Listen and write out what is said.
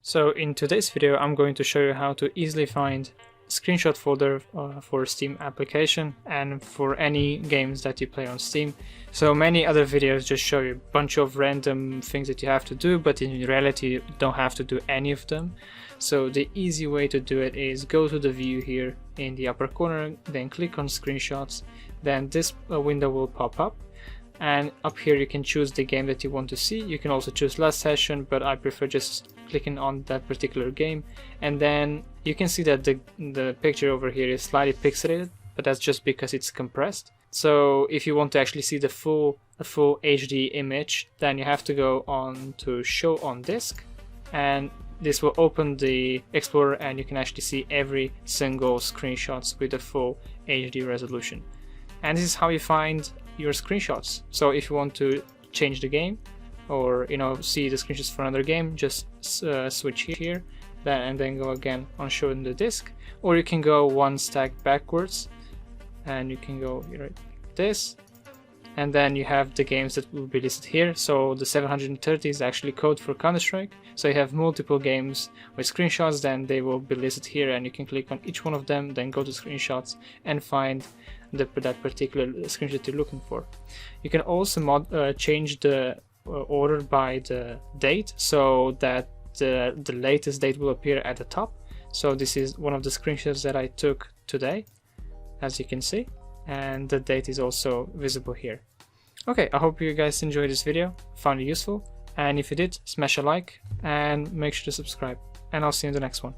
So in today's video I'm going to show you how to easily find a screenshot folder for Steam application and for any games that you play on Steam. So many other videos just show you a bunch of random things that you have to do, but in reality you don't have to do any of them. So the easy way to do it is go to the view here in the upper corner, then click on screenshots, then this window will pop up. And up here you can choose the game that you want to see. You can also choose last session, but I prefer just clicking on that particular game. And then you can see that the picture over here is slightly pixelated, but that's just because it's compressed. So if you want to actually see the full HD image, then you have to go on to show on disk, and this will open the Explorer and you can actually see every single screenshots with the full HD resolution. And this is how you find your screenshots. So if you want to change the game or see the screenshots for another game, just switch here and then go again on showing the disk, or you can go one stack backwards and you can go like this, and then you have the games that will be listed here. So the 730 is actually code for Counter-Strike, so you have multiple games with screenshots, then they will be listed here and you can click on each one of them, then go to screenshots and find that particular screenshot you're looking for. You can also change the order by the date, so that the latest date will appear at the top. So this is one of the screenshots that I took today, as you can see, and the date is also visible here. Okay, I hope you guys enjoyed this video, found it useful, and if you did, smash a like and make sure to subscribe, and I'll see you in the next one.